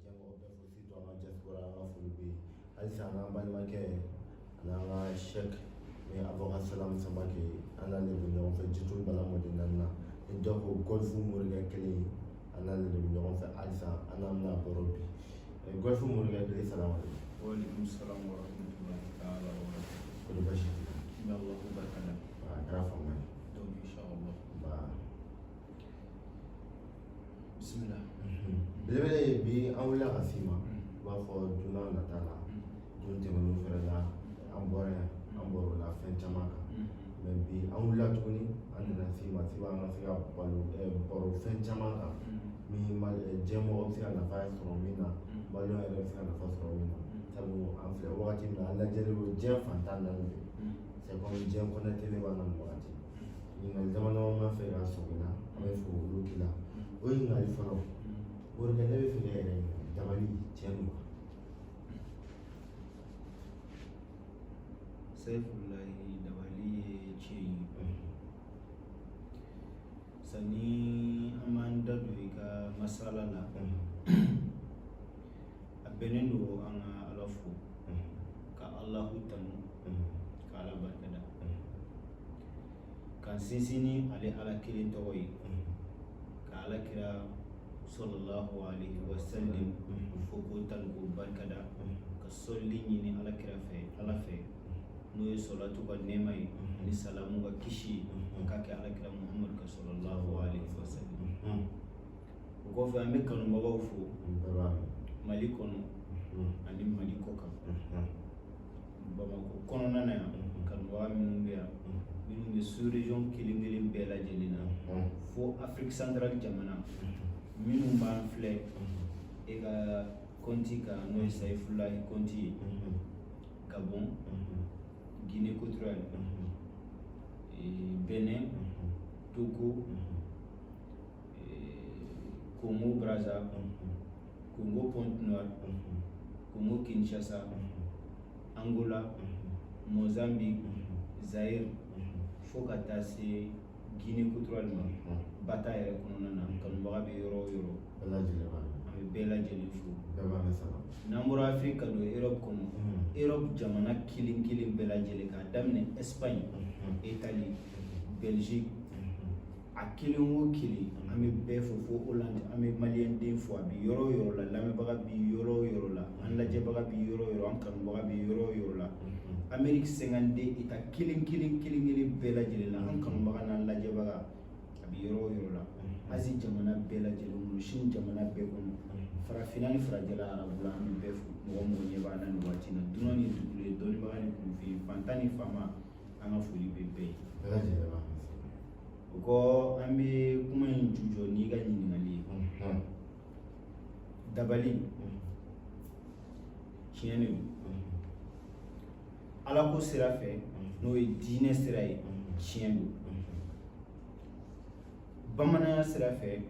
jɛmɔgɔ bɛɛ fo si to an ka diaspora an ka foli bɛ yen halisa an ka balimakɛ ani an ka Sheikh ni Aboubacar Salam Samake an n'ale bɛ ɲɔgɔn fɛ Jitul Bala mɔden naani na ni dɔ ko golf morikɛ kelen an n'ale de bɛ ɲɔgɔn fɛ halisa an n'an bɛna baro bi golf morikɛ kelen salamu alaikum. Waalaikum salam wa rahmatullahi ta'ala wa barakatuh. Ko de basi t'i la. N bɛ Allahu barikada. A kɛra faamuya ye. Donc inshallah. Bismillah. Belebele ye bi an wulila ka s'i ma u b'a fɔ don n'a nata la don tɛmɛnenw fɛnɛ la an bɔra yan an bɔr'o la fɛn caman kan mɛ bi an wulila tuguni an nana s'i ma s'i an ka se ka baro fɛn caman kan min diɲɛmɔgɔ bɛ se ka nafa sɔrɔ min na maliyɛn yɛrɛ bɛ se ka nafa sɔrɔ min na sabu an filɛ wagati min na an lajɛlen don diɲɛ fantan naani fɛ c'est comme diɲɛ kɔnɔ tele b'an na nin wagati ɲininkali dama dama b'a fɛ ka sɔrɔ i la an bɛ fɔ olu k'i la o ɲininkali fɔlɔ morikɛ ne bɛ fɛ ka yɛrɛ dabali tiɲɛ don wa. Saifullahi dabali ye tiɲɛ ye sani an b'an da don i ka masala la a bɛnnen don an ka Ala fo ka Alahu tanu ka Ala barikada k'an sinsin ni ale Ala kelen tɔgɔ ye ka Ala kira sallallahu alaihi wa sallam fo ko tanu ko barikada ka sɔli ɲini Ala kira fɛ Ala fɛ n'o ye salatu ka nɛɛma ye ani salamu ka kisi k'a kɛ Ala kira Muhammad ka sallallahu alaihi wa sallam o kɔfɛ an bɛ kanubagaw fo Mali kɔnɔ ani Mali kɔkan Bamakɔ kɔnɔna na yan kanubaga minnu bɛ yan minnu bɛ sous région kelen kelen bɛɛ lajɛlen na fo Afrique centrale jamana minnu b'an filɛ e ka kɔnti kan n'o ye Saifullahi kɔnti ye Gabon Guinée équatoriale Benin Togo Congo Brazza Congo Pointe-Noire Congo Kinshasa Angola Mozambique Zaïre fo ka taa se Guinée équatoriale ma bata yɛrɛ kɔnɔna na kanubaga bɛ yɔrɔ o yɔrɔ an bɛ bɛɛ lajɛlen fo n'an bɔra Afiriki ka don Europe kɔnɔ Europe jamana kelen kelen bɛɛ lajɛlen k'a daminɛ Espagne Italie Belgique a kelen o kelen an bɛ bɛɛ fo fo Hollande an bɛ maliyɛn den fo a bɛ yɔrɔ o yɔrɔ la lamɛnbaga bɛ yɔrɔ o yɔrɔ la an lajɛbaga bɛ yɔrɔ o yɔrɔ an kanubaga bɛ yɔrɔ o yɔrɔ la Amérique 52 État kelen bɛɛ lajɛlen la an kanubaga n'an lajɛbaga a bɛ yɔrɔ o yɔrɔ la Asie jamana bɛɛ lajɛlen kɔnɔ Chine jamana bɛɛ kɔnɔ farafinna ni farajɛla arabula an bɛ bɛɛ fo mɔgɔ mɔgɔ ɲɛ b'an na nin waati in na dunan ni dugule dɔnnibaga ni kunfin fantan ni fama an ka foli bɛ bɛɛ ye o kɔ an bɛ kuma in ju jɔ n'i ka ɲininkali ye dabali tiɲɛ de don Ala ko sira fɛ n'o ye diinɛ sira ye tiɲɛ don bamananya sira fɛ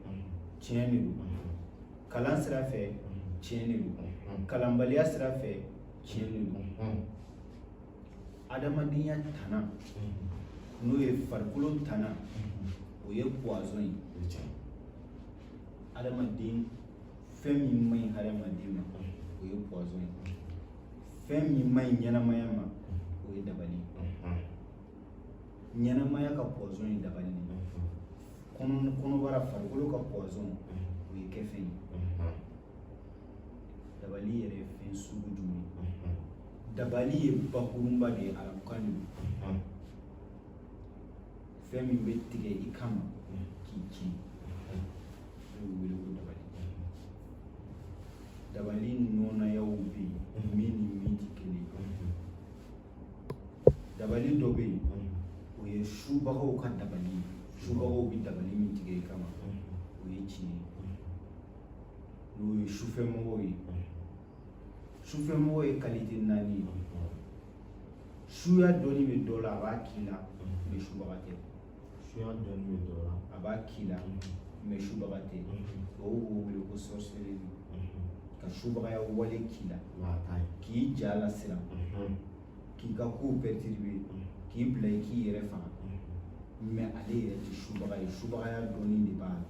tiɲɛ de don kalan sira fɛ tiɲɛ de don kalanbaliya sira fɛ tiɲɛ de don adamadenya tana n'o ye farikolo tana o ye poison ye adamaden fɛn min man ɲi hadamaden ma o ye poison ye fɛn min man ɲi ɲɛnamaya ma o ye dabali ɲɛnamaya ka poison ye dabali kɔnɔbara farikolo ka poison o ye kɛfɛn ye dabali yɛrɛ ye fɛn sugu jumɛn dabali ye bakurunba de ye arabukan de don fɛn min bɛ tigɛ i kama k'i ci o bɛ wele ko dabali dabali nɔnayaw bɛ yen min ni min tɛ kelen dabali dɔ bɛ yen o ye subagaw ka dabali ye subagaw bɛ dabali min tigɛ i kama o ye tiɲɛ ye n'o ye sufɛmɔgɔw ye sufɛmɔgɔ ye qualité naani ye suya dɔnni bɛ dɔ la a b'a k'i la mais subaga tɛ suya dɔnni bɛ dɔ la a b'a k'i la mais subaga tɛ o b'o wele ko sorcellerie ka subagaya wale k'i la k'i ja lasiran k'i ka kow perturber k'i bila i k'i yɛrɛ faga mais ale yɛrɛ tɛ subaga ye subagaya dɔnni de b'a la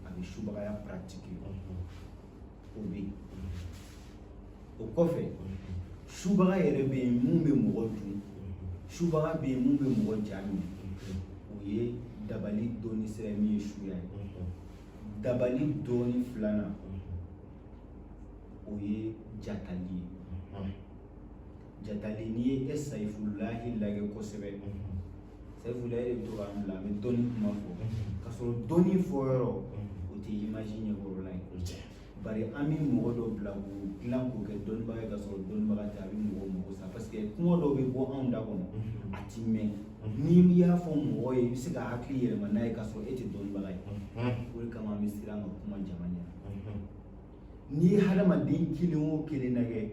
a bɛ subagaya pratiquer o bɛ yen o kɔfɛ subaga yɛrɛ bɛ yen mun bɛ mɔgɔ dun subaga bɛ yen mun bɛ mɔgɔ ja minɛ o ye dabali dɔɔni sira min ye suya ye dabali dɔɔni filanan o ye jatali ye jatali n'i ye Sayifulahi lajɛ kosɛbɛ Sayifulahi de bɛ to k'an bila an bɛ dɔɔni kuma fɔ ka sɔrɔ dɔɔni fɔyɔrɔ o tɛ image ɲɛkɔrɔla ye bari an bɛ mɔgɔ dɔ bila k'o dilan k'o kɛ dɔnnibaga ye ka sɔrɔ dɔnnibaga tɛ a bɛ mɔgɔw mago sa parce que kuma dɔw bɛ bɔ anw da kɔnɔ a ti mɛn n'i y'a fɔ mɔgɔ ye i bɛ se ka hakili yɛlɛma n'a ye ka sɔrɔ e tɛ dɔnnibaga ye o de kama an bɛ siran ka kuma jama ɲɛna n'i ye hadamaden kelen o kelen lajɛ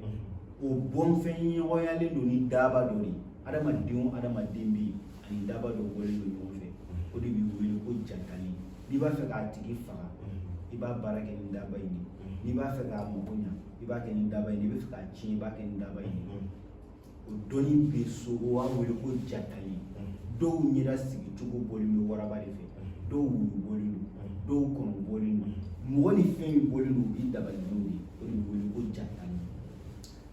o bɔnfɛn ɲɔgɔnyalen don ni daba dɔ de hadamaden o hadamaden bɛ yen ani daba dɔ bɔlen don ɲɔgɔn fɛ o de bɛ wele ko jatali n'i b'a fɛ k'a tigi faga i b'a baara kɛ ni daba in de n'i b'a fɛ k'a mago ɲa i b'a kɛ ni daba in de n'i b'a fɛ k'a tiɲɛ i b'a kɛ ni daba in de o dɔnni bɛ so o b'a wele ko jatali dɔw ɲɛda sigi cogo bɔlen bɛ waraba de fɛ dɔw wulu bɔlen don dɔw kɔnɔ bɔlen don mɔgɔ ni fɛn min bɔlen don o bɛ dabalidenw de o de bɛ wele ko jatali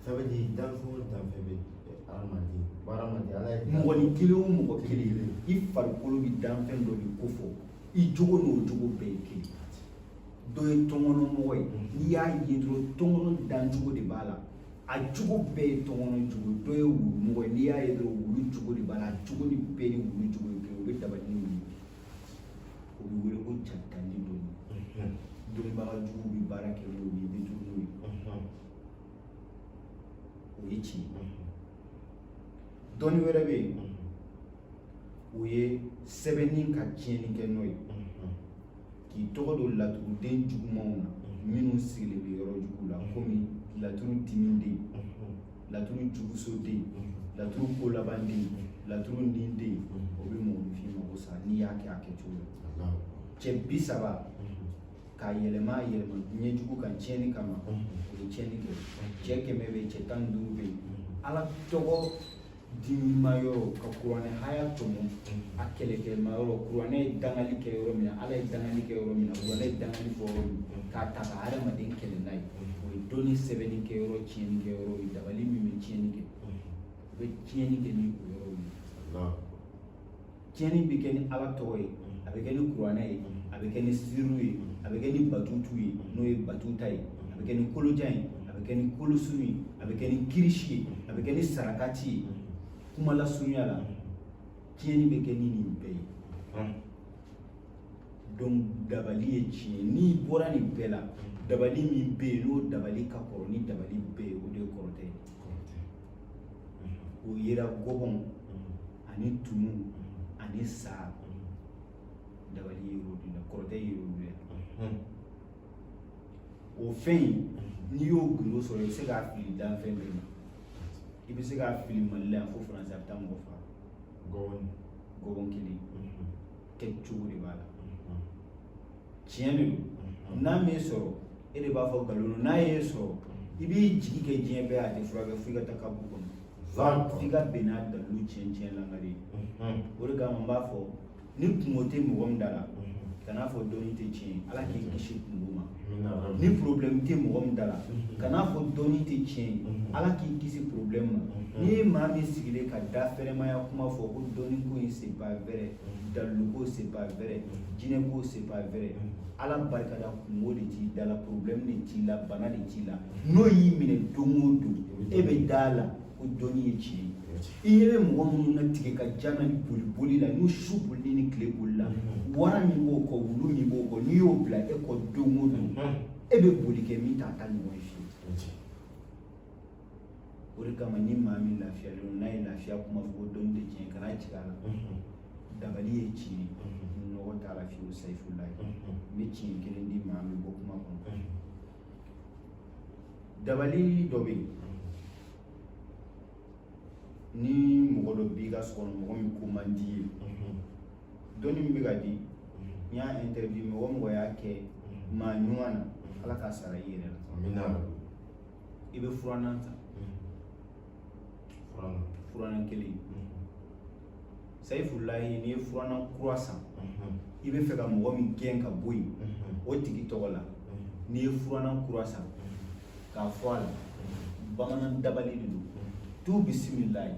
ça veut dire danfɛn o danfɛn bɛ hadamaden ala ye mɔgɔ ni kelen o mɔgɔ kelen i farikolo bɛ danfɛn dɔ de ko fɔ i jogo n'o jogo bɛɛ ye kelen dɔ ye tɔnkɔnɔmɔgɔ ye n'i y'a ye dɔrɔn tɔnkɔnɔ dancogo de b'a la a jogo bɛɛ ye tɔnkɔnɔ jogo dɔ ye wulumɔgɔ ye n'i y'a ye dɔrɔn wulu jogo de b'a la a jogo ni bɛɛ ni wulu jogo ye kelen o bɛ dabali wuli o bɛ wele ko jatali dɔnni dɔnnibaga jugu bɛ baara kɛ n'o ye i bɛ to n'o ye o ye tiɲɛ dɔnni wɛrɛ bɛ yen o ye sɛbɛnni ka tiɲɛni kɛ n'o ye k'i tɔgɔ don laturuden jugumanw na minnu sigilen bɛ yɔrɔ jugu la komi laturu dimiden laturu jugusoden laturu kolabanden laturu ninden o bɛ mɔgɔninfin mago sa n'i y'a kɛ a kɛcogo la cɛ 30 k'a yɛlɛma ɲɛjugu kan tiɲɛni kama o ye tiɲɛni kɛ cɛ 100 bɛ yen cɛ 15 bɛ yen ala tɔgɔ dimima yɔrɔ ka kuranɛ haya tɔmɔ a kɛlɛkɛma yɔrɔ kuranɛ ye dangali kɛ yɔrɔ min na ala ye dangali kɛ yɔrɔ min na kuranɛ ye dangali fɔ yɔrɔ min k'a ta ka hadamaden kɛlɛ n'a ye o ye dɔnni sɛbɛnni kɛ yɔrɔ tiɲɛni kɛ yɔrɔ ye dabali min bɛ tiɲɛni kɛ o bɛ tiɲɛni kɛ ni o yɔrɔ ye tiɲɛni bɛ kɛ ni ala tɔgɔ ye a bɛ kɛ ni kuranɛ ye a bɛ kɛ ni siriw ye a bɛ kɛ ni batutu ye n'o ye batuta ye a bɛ kɛ ni kolojan ye a bɛ kɛ ni kolosuru ye a bɛ kɛ ni kirisi ye a bɛ kɛ ni sarakati ye kuma lasurunya la tiɲɛni bɛ kɛ ni nin bɛɛ ye donc dabali ye tiɲɛ n'i bɔra nin bɛɛ la dabali min bɛ yen n'o dabali ka kɔrɔ ni dabali bɛɛ ye o de ye kɔrɔtɛ ye o yera gɔbɔn ani tumu ani sa dabali ye o de la kɔrɔtɛ ye o de la o fɛn in n'i y'o gundo sɔrɔ i bɛ se k'a fili danfɛn bɛɛ ma i bɛ se k'a fili Mali la yan fo Faransi a bɛ taa mɔgɔ faga gɔbɔn kelen kɛcogo de b'a la tiɲɛ de don n'a m'e sɔrɔ e de b'a fɔ nkalon don n'a y'e sɔrɔ i b'i jigi kɛ diɲɛ bɛɛ a tɛ furakɛ f'i ka taa kabu kɔnɔ f'i ka bɛn n'a dalilu tiɲɛ langare o de kama n b'a fɔ ni kungo tɛ mɔgɔ min da la kana fɔ dɔnni tɛ tiɲɛ ala k'i kisi kungo ma ni problème tɛ mɔgɔ min da la kana fɔ dɔnni tɛ tiɲɛ ala k'i kisi problème ma n'i ye maa min sigilen ka da fɛrɛmaya kuma fɔ ko dɔnni ko in c'est pas vrai dalilu ko c'est pas vrai jinɛ ko c'est pas vrai ala barikada kungo de t'i da la problème de t'i la bana de t'i la n'o y'i minɛ don o don e bɛ da la ko dɔnni ye tiɲɛ i ɲɛ bɛ mɔgɔ minnu na tigɛ ka jana ni boli la n'u su boli ni tile boli la wara min b'o kɔ wulu min b'o kɔ n'i y'o bila e kɔ don o don e bɛ boli kɛ min t'a ta ɲɔgɔn ye fiyewu o de kama ni maa min lafiyalen don n'a ye lafiya kuma fɔ ko dɔnni tɛ tiɲɛ kana jigin a la dabali ye tiɲɛ nɔgɔ t'a la fiyewu Sayifulahi n bɛ tiɲɛ kelen di maa min bɔ kuma kɔnɔ dabali dɔ bɛ yen ni mɔgɔ dɔ b'i ka so kɔnɔ mɔgɔ min ko man di ye dɔnni min bɛ ka di n y'a interview mɔgɔ o mɔgɔ y'a kɛ maa ɲuman na ala k'a sara i yɛrɛ la i bɛ furanan ta furanan kelen Sayifulahi n'i ye furanan kura san i bɛ fɛ ka mɔgɔ min gɛn ka bɔ yen o tigi tɔgɔ la n'i ye furanan kura san k'a fɔ a la bamanan dabali de don tu bisimilayi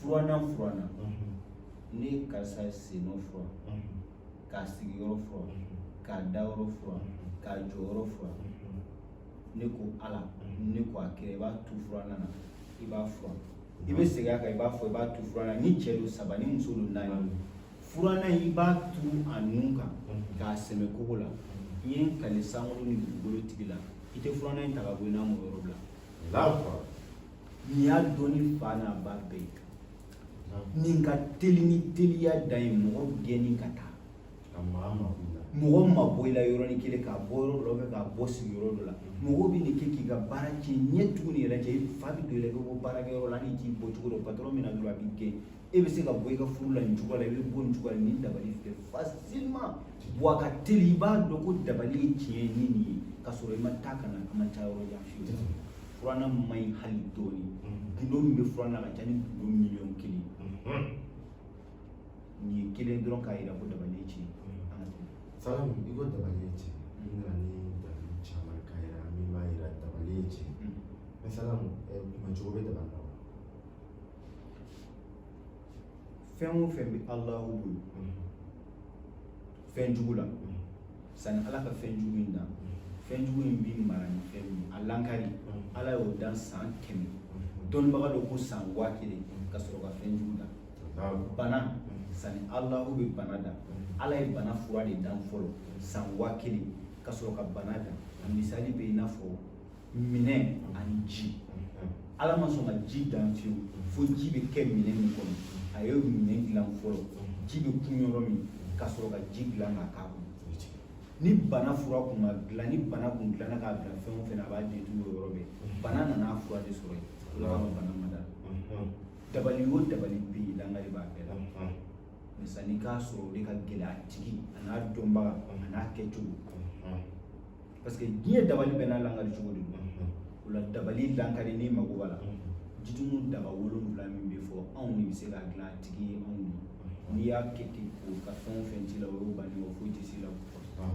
furanan n'i ye karisa sennɔ fura k'a sigiyɔrɔ fura k'a dayɔrɔ fura k'a jɔyɔrɔ fura ne ko ala ne ko a kira i b'a tu furanan na i b'a fura i bɛ segin a kan i b'a fɔ i b'a tu furanan ni cɛ don saba ni muso don naani furanan i b'a tu a nun kan k'a sɛmɛ kogo la i ye n kale sankolo ni dugukolo tigi la i tɛ furanan in ta ka bɔ i n'a mɔ yɔrɔ bila nin y'a dɔn ni fa n'a ba bɛɛ ye nin ka teli ni teliya dan ye mɔgɔ gɛnni ka taa mɔgɔ ma bɔ i la yɔrɔnin kelen k'a bɔ yɔrɔ dɔ la k'a bɔ sigiyɔrɔ dɔ la mɔgɔ bɛ nin kɛ k'i ka baara tiɲɛ ɲɛ tuguni yɛrɛ cɛ i fa bɛ don i la i bɛ bɔ baarakɛyɔrɔ la hali t'i bɔ cogo dɔ patɔrɔn min na dɔrɔn a b'i gɛn e bɛ se ka bɔ i ka furu la nin cogo la i bɛ bɔ nin cogo la nin dabali fɛ facilement wa a ka teli i b'a dɔn ko dabali ye tiɲɛ ye ni nin ye ka sɔrɔ i ma taa ka na a ma taa yɔrɔ jan fiyewu furanan man ɲi hali dɔɔni gundo min bɛ furanan ka ca ni gundo miliyɔn kelen nin ye kelen dɔrɔn k'a yira ko dabali ye tiɲɛ Salam, i ko dabali ye tiɲɛ i nana ni dabali caman k'a yira min b'a yira dabali ye tiɲɛ mais Salam kunbɛcogo bɛ dabali la wa fɛn o fɛn bɛ Alahu bolo fɛn jugu la sani ala ka fɛn jugu in dan fɛn jugu in bɛ mara ni fɛn min a lankari ala y'o dan san 100 dɔnnibaga dɔ ko san 1000 ka sɔrɔ ka fɛn jugu dan bana sani Alahu bɛ bana dan ala ye bana fura de dan fɔlɔ san 1000 ka sɔrɔ ka bana dan a misali bɛ i n'a fɔ minɛn ani ji ala ma sɔn ka ji dan fiyewu fo ji bɛ kɛ minɛn min kɔnɔ a ye minɛn dilan fɔlɔ ji bɛ kun yɔrɔ min ka sɔrɔ ka ji dilan ka k'a kɔnɔ ni bana fura kun ma dilan ni bana kun dilanna k'a bila fɛn o fɛn na a b'a detu o yɔrɔ bɛɛ bana nana fura de sɔrɔ yen o la kama bana ma da dabali o dabali bɛ yen lankari b'a bɛɛ la misali k'a sɔrɔ o de ka gɛlɛ a tigi a n'a dɔnbaga a n'a kɛcogo parce que diɲɛ dabali bɛɛ n'a lankari cogo de don o la dabali lankari n'i mago b'a la jitumu daba 7 min bɛ fɔ anw de bɛ se k'a dilan a tigi ye anw de n'i y'a kɛ ten ko ka fɛn o fɛn ci la o y'o bannen o foyi tɛ s'i la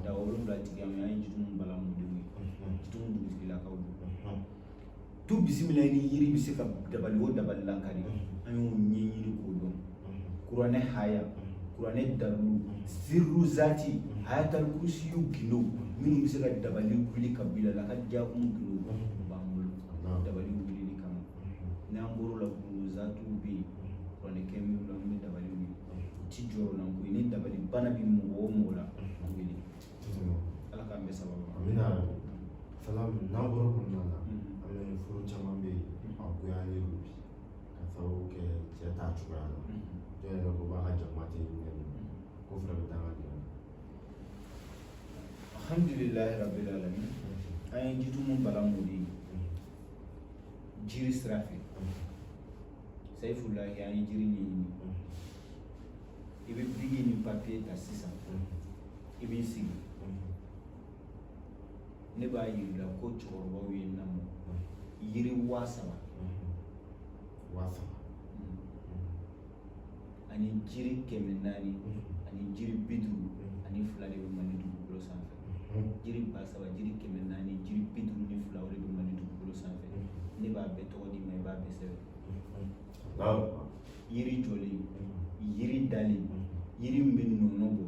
daba 7 tigi an ye jitumu bala mɔdenw ye jitumu dugutigilakaw don tu bisimila ni yiri bɛ se ka dabali o dabali lankari an y'o ɲɛɲini k'o dɔn kuranɛ haya kuranɛ dalu sirru zati hayatal kursiyu gindo minnu bɛ se ka dabali wuli ka bila la ka jakun gindo b'an bolo dabali wulili kama n'an bɔr'o la gindo zatiw bɛ yen kuranɛ kɛ min la min bɛ dabali wuli u ti jɔyɔrɔ la ko ye ni dabali bana bɛ mɔgɔ o mɔgɔ la an wele ala k'an bɛ sababu amina Salam n'an bɔra kɔnɔna na an bɛ furu caman bɛ yen a goyalen don bi ka sababu kɛ cɛ t'a cogoya la jɔn yɛrɛ ko b'a ka jakuma tɛ ɲɛ ko fana bɛ taa ka dilan alhamdulilayi rabbil alamin an ye jitumu bala mɔdi jiri sira fɛ sayifulahi an ye jiri ɲɛɲini i bɛ bigi ni papiye ta sisan i b'i sigi ne b'a yir'i la ko cɛkɔrɔbaw ye lamɔ yiri 3000 ani jiri 400 ani jiri 50 ani 2 de bɛ Mali dugukolo sanfɛ jiri 3000 jiri 400 jiri 50 ni 2 o de bɛ Mali dugukolo sanfɛ ne b'a bɛɛ tɔgɔ d'i ma i b'a bɛɛ sɛbɛn yiri jɔlen yiri dalen yiri min bɛ nɔnɔ bɔ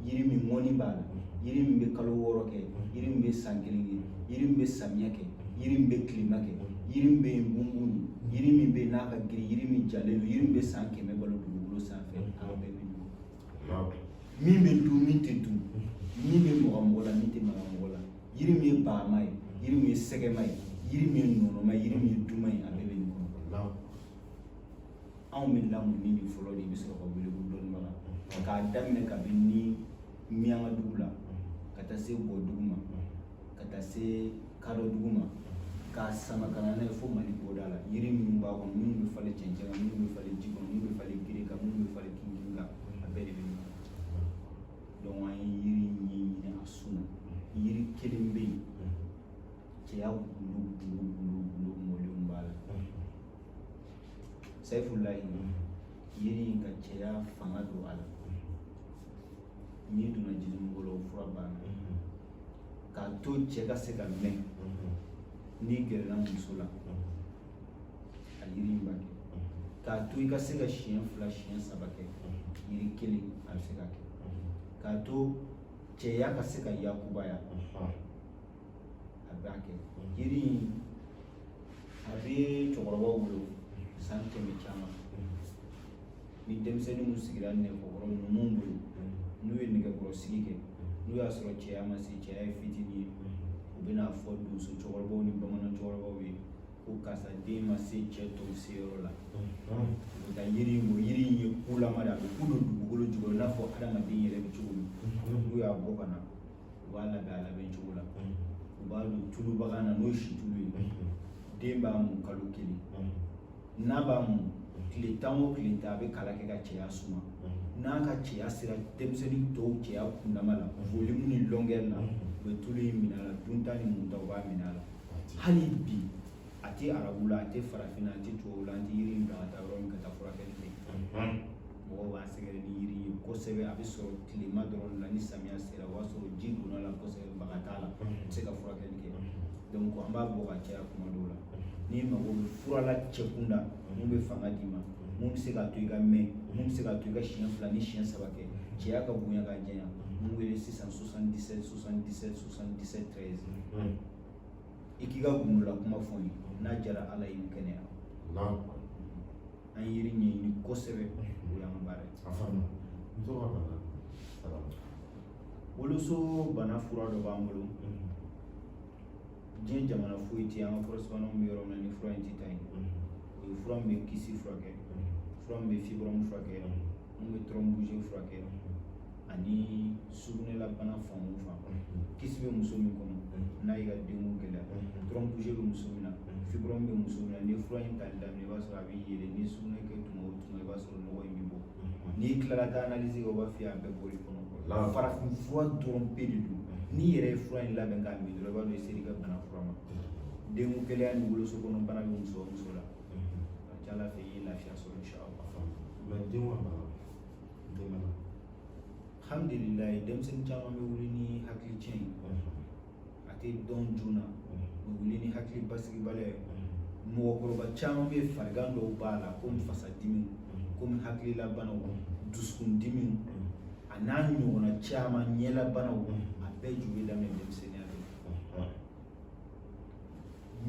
yiri min mɔni b'a la yiri min bɛ kalo 6 kɛ yiri min bɛ san 1 kɛ yiri min bɛ samiya kɛ yiri min bɛ tilema kɛ yiri min bɛ yen bunbun yiri min bɛ n'a ka girin yiri min jalen don yiri min bɛ san 100 balo dugukolo sanfɛ a bɛɛ bɛ dun min bɛ dun min tɛ dun min bɛ mɔgɔ mɔgɔ la min tɛ mɔgɔ mɔgɔ la yiri min ye baama ye yiri min ye sɛgɛma ye yiri min ye nɔnɔma ye yiri min ye duma ye a bɛɛ bɛ nin kɔnɔ anw bɛ lamɔ ni nin fɔlɔ de i bɛ sɔrɔ ka wele ko dɔnnibaga k'a daminɛ kabini miyanka dugu la ka taa se bɔ dugu ma ka taa se kadɔ dugu ma k'a sama ka na n'a ye fo Mali bɔda la yiri minnu b'a kɔnɔ minnu bɛ falen cɛncɛn kan minnu bɛ falen ji kɔnɔ minnu bɛ falen gere kan minnu bɛ falen kinkin kan a bɛɛ de bɛ nin donc an ye yiri ɲɛɲini a sun na yiri kelen bɛ yen cɛya gulo mɔlenw b'a la sayifulayi yiri in ka cɛya fanga don a la n'i donna jirimu kɔrɔ o fura banna k'a to cɛ ka se ka mɛn n'i gɛrɛla muso la a yiri in b'a kɛ k'a to i ka se ka siɲɛ 2 siɲɛ 3 kɛ yiri kelen a bɛ se ka kɛ k'a to cɛya ka se ka yakubaya a b'a kɛ yiri in a bɛ cɛkɔrɔbaw bolo san 100 caman ni denmisɛnnin minnu sigira nɛgɛkɔrɔ ninnu bolo n'u ye nɛgɛkɔrɔsigi kɛ n'u y'a sɔrɔ cɛya ma se cɛya ye fitinin ye u bɛna fɔ donso cɛkɔrɔbaw ni bamanan cɛkɔrɔbaw ye ko karisa den ma se cɛ tɔw seyɔrɔ la u bɛ taa yiri in yiri in ye kulama de a bɛ ku don dugukolo jukɔrɔ i n'a fɔ adamaden yɛrɛ bɛ cogo min n'u y'a bɔ ka na u b'a labɛn a labɛn cogo la u b'a don tulubaga na n'o ye situlu ye den b'a mun kalo 1 n'a b'a mun tile 10 o tile 10 a bɛ kala kɛ ka cɛya suma n'a ka cɛya sera denmisɛnnin tɔw cɛya kundama la volume ni longueur la u bɛ tulu in minɛ a la dunta ni munta u b'a minɛ a la hali bi a tɛ arabu la a tɛ farafin a tɛ tubabu la an tɛ yiri in bila ka taa yɔrɔ min ka taa furakɛli kɛ mɔgɔw b'a sɛgɛrɛ ni yiri ye kosɛbɛ a bɛ sɔrɔ tilema dɔrɔn la ni samiya sera o b'a sɔrɔ ji donna la kosɛbɛ baga t'a la a bɛ se ka furakɛli kɛ donc an b'a bɔ ka caya kuma dɔw la n'i mago bɛ fura la cɛkunda mun bɛ fanga d'i ma mun bɛ se k'a to i ka mɛn mun bɛ se k'a to i ka siɲɛ 2 ni siɲɛ 3 kɛ cɛya ka bonya ka janya mun wele sisan 77 77 77 13 i k'i ka gundo la kuma fɔ n ye n'a jara ala ye i kɛnɛya an yiri ɲɛɲini kosɛbɛ o y'an ka baara ye woloso bana fura dɔ b'an bolo diɲɛ jamana foyi tɛ an ka kɔrɔsibaanaw bɛ yɔrɔ min na ni fura in tɛ taa yen o ye fura min bɛ kisi furakɛ fura min bɛ fibrome furakɛ mun bɛ thrombose furakɛ ani sugunɛlabana fan o fan kisi bɛ muso min kɔnɔ n'a y'i ka denko gɛlɛya thrombose bɛ muso min na fibrome bɛ muso min na ni fura in tali daminɛ i b'a sɔrɔ a bɛ yɛlɛ ni sugunɛ kɛ tuma o tuma i b'a sɔrɔ nɔgɔ in bɛ bɔ n'i tilala ka analyse kɛ o b'a f'i ye a bɛɛ bɔr'i kɔnɔ farafin fura dɔrɔn pe de don n'i yɛrɛ ye fura in labɛn k'a min dɔrɔn i b'a dɔn i sera i ka bana fura ma denko gɛlɛya ni woloso kɔnɔ bana bɛ muso o muso la a ka ca ala fɛ i ye lafiya sɔrɔ inshallah mais den wa bana den mana alhamdulilayi denmisɛnnin caman bɛ wuli ni hakili cɛn ye a tɛ dɔn joona u bɛ wuli ni hakili basigibaliya ye mɔgɔkɔrɔba caman bɛ farigan dɔw b'a la komi fasadimiw komi hakililabanaw dusukundimiw a n'a ɲɔgɔnna caman ɲɛlabanaw a bɛɛ ju bɛ daminɛ denmisɛnninya de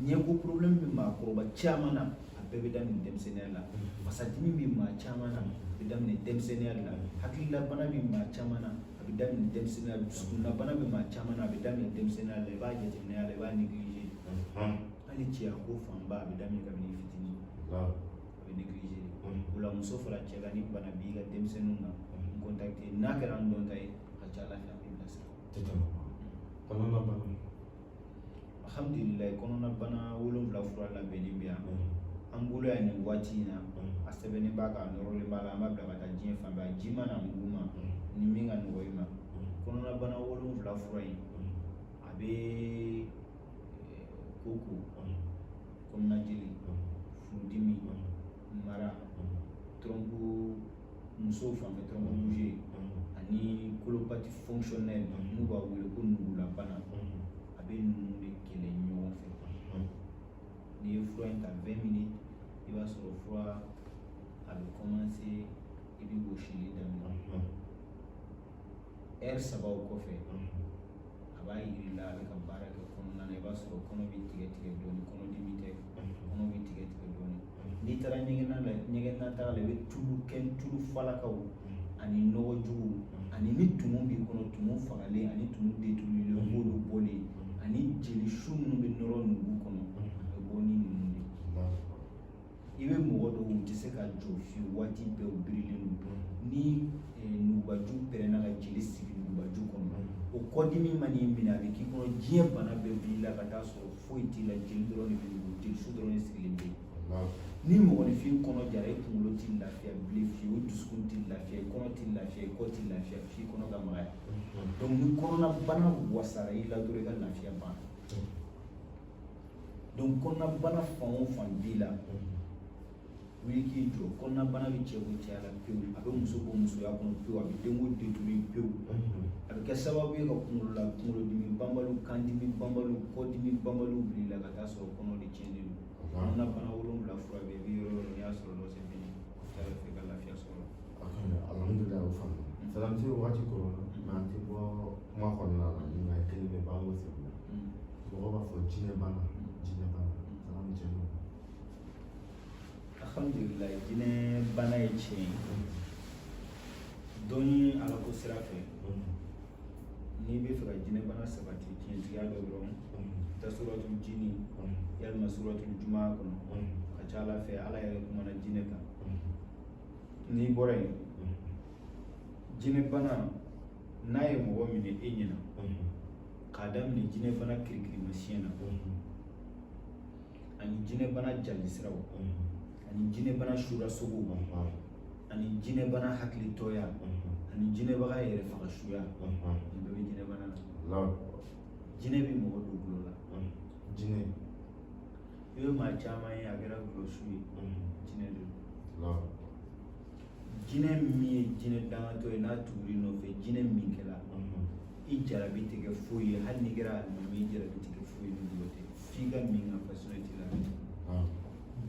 la ɲɛko problème bɛ maakɔrɔba caman na a bɛɛ bɛ daminɛ denmisɛnninya la fasadimi bɛ maa caman na a bɛ daminɛ denmisɛnninya de la hakililabana bɛ maa caman na a bɛ daminɛ denmisɛnninya dusukunnabana bɛ maa caman na a bɛ daminɛ denmisɛnninya la i b'a jateminɛ a la i b'a négliger hali cɛya ko fanba a bɛ daminɛ kabini i fitinin a bɛ négliger o la muso fara cɛ kan ni bana b'i ka denmisɛnninw na contacter n'a kɛra an dɔn ta ye a ka ca ala fɛ a bɛ bilasira kɔnɔna bana alhamdulilayi kɔnɔna bana 7 fura labɛnnen bɛ yan an bolo yan nin waati in na a sɛbɛnnen b'a kan a nɔrɔlen b'a la an b'a bila ka taa diɲɛ fan bɛɛ a ji ma na mugu ma ni min ka nɔgɔ i ma kɔnɔna bana 7 fura in a bɛ koko kɔnɔnajeli furudimi mara trompe musow fanfɛ thrombose ani colopathy fonctionnelle n'u b'a wele ko nugulabana a bɛ ninnu de kɛlɛ ɲɔgɔn fɛ n'i ye fura in ta 20 minutes i b'a sɔrɔ fura a bɛ commencer i bɛ gosili daminɛ heure 3 o kɔfɛ a b'a yir'i la a bɛ ka baara kɛ kɔnɔna na i b'a sɔrɔ kɔnɔ bɛ tigɛ tigɛ dɔɔnin kɔnɔdimi tɛ kɔnɔ bɛ tigɛ tigɛ dɔɔnin n'i taara ɲɛgɛn nataga la i bɛ tulu falakaw ani nɔgɔjuguw ani ni tumu b'i kɔnɔ tumu fagalen ani tumu détruilen o b'olu bɔlen ani jeli su minnu bɛ nɔrɔ nugu kɔnɔ a bɛ bɔ ni ninnu de i bɛ mɔgɔ dɔw u tɛ se ka jɔ fiyewu waati bɛɛ u birilen don ni nugubaju pɛrɛnna ka jeli sigi nugubaju kɔnɔ o kɔdimi man'i minɛ a bɛ k'i kɔnɔ diɲɛ bana bɛɛ b'i la ka taa sɔrɔ foyi t'i la jeli dɔrɔn de bɛ nugu jeli su dɔrɔn de sigilen bɛ yen ni mɔgɔninfin kɔnɔ jara i kunkolo t'i lafiya bilen fiyewu dusukun t'i lafiya i kɔnɔ t'i lafiya i kɔ t'i lafiya f'i kɔnɔ ka magaya donc ni kɔnɔna bana wasara i la dɔrɔn i ka lafiya banna donc kɔnɔna bana fan o fan b'i la wuli k'i jɔ kɔnɔna bana bɛ cɛ ko cɛya la pewu a bɛ muso ko musoya kɔnɔ pewu a bɛ denko détruire pewu a bɛ kɛ sababu ye ka kunkolodimi banbaliw kandimi banbaliw kɔdimi banbaliw bila i la ka taa sɔrɔ kɔnɔ de tiɲɛnen don kɔnɔna bana 7 fura bɛ yen i bɛ yɔrɔ yɔrɔ n'i y'a sɔrɔ dɔ se bɛ yen i bɛ fɛ ka lafiya sɔrɔ. Alhamdulillah o faamu salam tɛ wagati kɔnɔ mɛ an tɛ bɔ kuma kɔnɔna la ni nka kelen bɛ ban o sɛbɛn mɔgɔ b'a fɔ jinɛ bana salam cɛ don. Alhamdulillah jinɛ bana ye tiɲɛ ye Doni ala ko sira fɛ n'i bɛ fɛ ka jinɛ bana sabati tiɲɛtigiya dɔ dɔrɔn ta suratul jini yalima suratul juma kɔnɔ ka ca ala fɛ ala yɛrɛ kumana jinɛ kan n'i bɔra yen jinɛ bana n'a ye mɔgɔ minɛ e ɲɛna k'a daminɛ jinɛ bana kirikirimasiyɛn na ani jinɛ bana jalisiraw ani jinɛ bana surasogow ani jinɛ bana hakilitɔya ani jinɛbaga yɛrɛ faga suya nin bɛɛ bɛ jinɛ bana la jinɛ bɛ mɔgɔ don gulo la jinɛ i bɛ maa caman ye a kɛra gulɔsu ye jinɛ de don jinɛ min ye jinɛ dangantɔ ye n'a tuguri nɔfɛ jinɛ min kɛra i jarabi tɛ kɛ foyi ye hali n'i kɛra alimami i jarabi tɛ kɛ foyi ni gulɔ tɛ f'i ka min ka fasinɛti la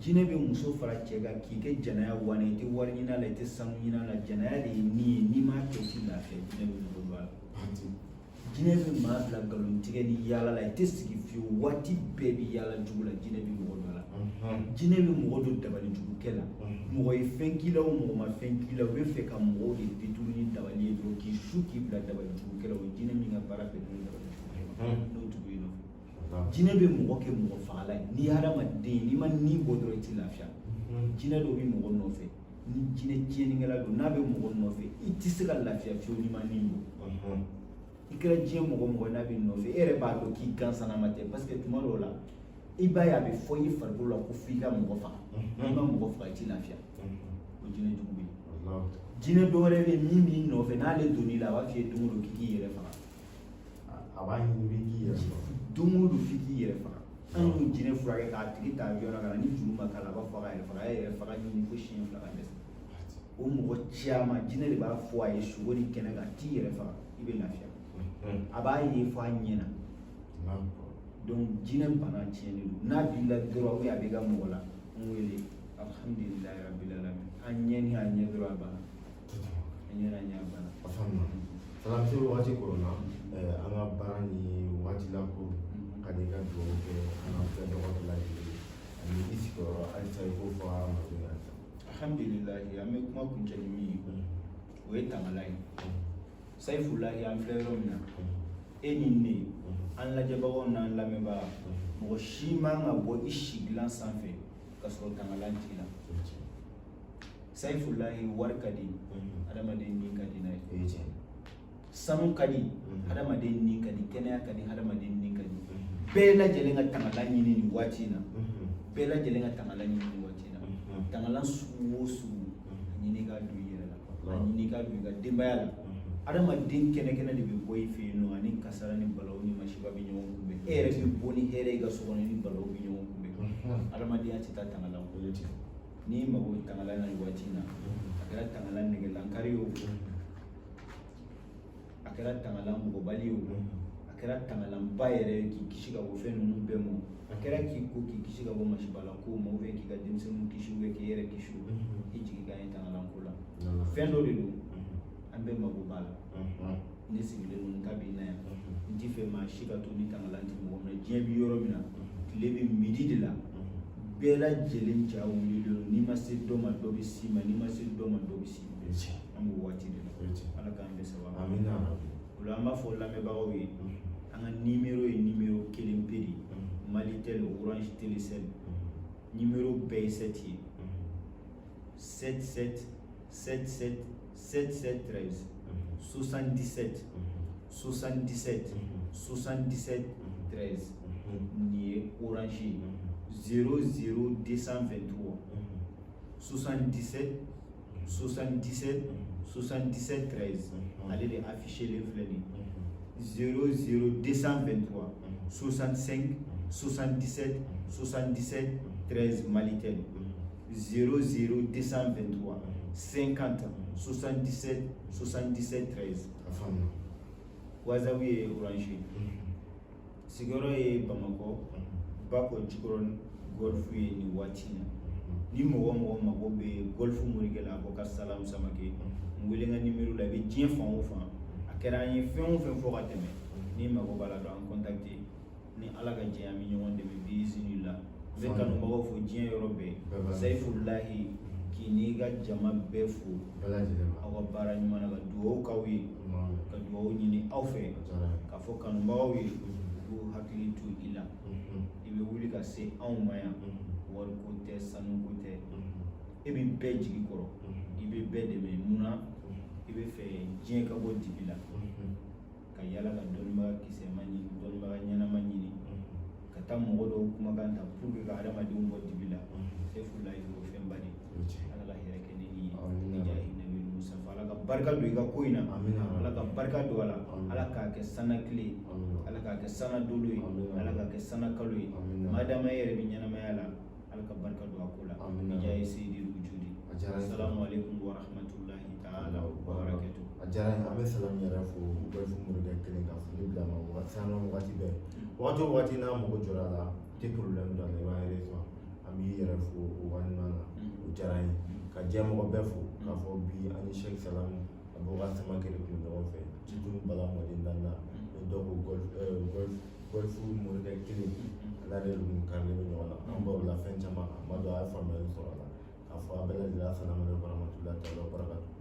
jinɛ bɛ muso fara cɛ kan k'i kɛ janaya wane i tɛ wari ɲini a la i tɛ sanu ɲini a la janaya de ye nin ye n'i m'a kɛ i tɛ lafiya jinɛ bɛ mɔgɔ don a la jinɛ bɛ maa bila nkalon tigɛ ni yaala la i tɛ sigi fiyewu waati bɛɛ bɛ yaala jugu la jinɛ bɛ mɔgɔ don a la jinɛ bɛ mɔgɔ don dabali jugukɛ la mɔgɔ ye fɛn k'i la o mɔgɔ ma fɛn k'i la u bɛ fɛ ka mɔgɔw de détourner ni dabali ye dɔrɔn k'i su k'i bila dabali jugukɛ la o ye jinɛ min ka baara bɛnnen don dabali jugukɛ ma n'o tugu yen nɔ jinɛ bɛ mɔgɔ kɛ mɔgɔ fagala ye n'i ye hadamaden n'i ma nin bɔ dɔrɔn i tɛ lafiya jinɛ dɔ bɛ mɔgɔ nɔfɛ ni jinɛ tiɲɛnikɛla don n'a bɛ mɔgɔ nɔfɛ i tɛ se ka lafiya fiyewu n'i ma nin bɔ i kɛra diɲɛ mɔgɔ mɔgɔ n'a bɛ nɔfɛ e yɛrɛ b'a dɔn k'i gansan ma tɛ parce que tuma dɔw la i b'a ye a bɛ fɔ i farikolo la ko f'i ka mɔgɔ faga n'i ma mɔgɔ faga i tɛ lafiya o jinɛ jugu bɛ yen jinɛ dɔ wɛrɛ bɛ yen min b'i nɔfɛ n'ale donn'i la a b'a f'i ye don o don k'i k'i yɛrɛ faga a b'a ɲini i k'i yɛrɛ faga don o don f'i k'i yɛrɛ faga an y'o jinɛ furakɛ k'a tigi ta yɔrɔ kan ni juru ma k'a la a b'a fɔ k'a yɛrɛ faga a ye yɛrɛ faga ɲini fo siɲɛ 2 ka dɛsɛ o mɔgɔ caman jinɛ de b'a fɔ a ye sogo ni kɛnɛ kan t'i yɛrɛ faga i bɛ lafiya a b'a ye fɔ a ɲɛna donc jinɛ bana tiɲɛnen don n'a b'i la dɔrɔn a b'i ka mɔgɔ la n wele alhamdulilayi rabbil alamin a ɲɛ ni a ɲɛ dɔrɔn a banna a ɲɛ n'a ɲɛ a banna salam se wagati kɔnɔna an ka baara ni wagati la ko ka di ka dugawu kɛ an ka fɛn dɔgɔ bɛɛ lajɛlen ani i sigiyɔrɔ halisa i k'o fɔ hadamadenw ye alhamdulilayi an bɛ kuma kuncɛ ni min ye o ye tangala ye sayifulahi an filɛ yɔrɔ min na e ni ne an lajɛbagaw n'an lamɛnbaga mɔgɔ si man ka bɔ i sigilan sanfɛ ka sɔrɔ tangalan t'i la sayifulahi wari ka di adamaden ni ka di n'a ye sanu ka di adamaden ni ka di kɛnɛya ka di adamaden ni ka di bɛɛ lajɛlen ka tangalan ɲini nin waati in na bɛɛ lajɛlen ka tangalan ɲini nin waati in na tangalan sugu o sugu a ɲini k'a don i yɛrɛ la a ɲini k'a don i ka denbaya la adamaden kɛnɛ de bɛ bɔ i fɛ yen nɔ ani kasara ni balawu ni masiba bɛ ɲɔgɔn kunbɛn e yɛrɛ bɛ bɔ ni hɛrɛ i ka so kɔnɔ ni balawu bɛ ɲɔgɔn kunbɛn adamadenya tɛ taa tangalan kɔ n'i mago bɛ tangalan na nin waati in na a kɛra tangalan nɛgɛlankari ye o a kɛra tangalan mɔgɔbali ye o a kɛra tangalanba yɛrɛ ye k'i kisi ka bɔ fɛn ninnu bɛɛ ma a kɛra k'i ko k'i kisi ka bɔ masibala ko ma ou bien k'i ka denmisɛnninw kisi ou bien k'i yɛrɛ kisi i jigi ka ɲi tangalan ko la fɛn dɔ de don an bɛɛ mago b'a la ne sigilen don n ta b'i na yan n t'i fɛ maa si ka to ni tangalan tɛ mɔgɔ min na diɲɛ bɛ yɔrɔ min na tile bɛ midi de la bɛɛ lajɛlen ja wulilen don n'i ma se dɔ ma dɔ bɛ s'i ma n'i ma se dɔ ma dɔ bɛ s'i ma an b'o waati de la ala k'an bɛɛ sababu o la an b'a fɔ lamɛnbagaw ye an ka nimero ye nimero 1 pe de Malitel Orange Telecel nimero bɛɛ ye 7 ye 77 77 7713 77 77 77 13 nin ye Orange ye 00223 77 77 77 13 ale de affiché len filɛ nin 00223 65 77 77 13 Malitel 00223 50 77 77 13 WhatsApp ye Orange sigoro ye Bamako bako jikoron golf ye ni watina ni mɔgɔ mago bɛ golf morikɛ la Aboubacar Salam Samake n wele n ka numéro la i bɛ diɲɛ fan o fan a kɛra an ye fɛn o fɛn fɔ ka tɛmɛ ni mago b'a la dɔrɔn an contacter ni Ala ka jɛ an bɛ ɲɔgɔn dɛmɛ biizinila n bɛ kanubagaw fo diɲɛ yɔrɔ bɛɛ Saifulahi k'i n'i ka jama bɛɛ fo aw ka baara ɲuman na ka dugawu k'aw ye ka dugawu ɲini aw fɛ k'a fɔ kanubagaw ye u hakili to i la i bɛ wuli ka se anw ma yan wari ko tɛ sanu ko tɛ e bɛ bɛɛ jigi kɔrɔ i bɛ bɛɛ dɛmɛ munna i bɛ fɛ diɲɛ ka bɔ dibi la ka yala ka dɔnnibaga kisɛma ɲini dɔnnibaga ɲɛnama ɲini ka taa mɔgɔ dɔw kumakan ta pour que ka adamadenw bɔ dibi la Saifulahi o fɛnba de Ala ka hɛrɛ kɛ ne ni ye ni jahi nabi Musafa Ala ka barika don i ka ko in na Ala ka barika don a la Ala k'a kɛ sana tile Ala k'a kɛ sana dolo ye Ala k'a kɛ sana kalo ye madama e yɛrɛ bɛ ɲɛnamaya la Ala ka barika don a ko la ni jahi seyidi wujudi assalamu alaikum wa rahmatullahi ta'ala wa barakatuh a diyara an bɛ Salam yɛrɛ fo u bɛ fo morikɛ kelen ka foli bila ma wagati bɛɛ wagati o wagati n'a mago jɔra a la tɛ problème dɔ la i b'a yɛrɛ sɔrɔ an b'i yɛrɛ fo o waleɲuman na o diyara an ye ka diɲɛ mɔgɔ bɛɛ fo k'a fɔ bi an ni Cheikh Salam Aboubacar Samake de tun bɛ ɲɔgɔn fɛ surtout Bala mɔden danna ni dɔ ko golf morikɛ kelen ala de kun karilen bɛ ɲɔgɔn na an baro la fɛn caman kan ma dɔn a ye faamuyali sɔrɔ a la k'a fɔ a bɛɛ lajɛlen assalamu alaikum warahmatullahi ta'ala wa barakatuh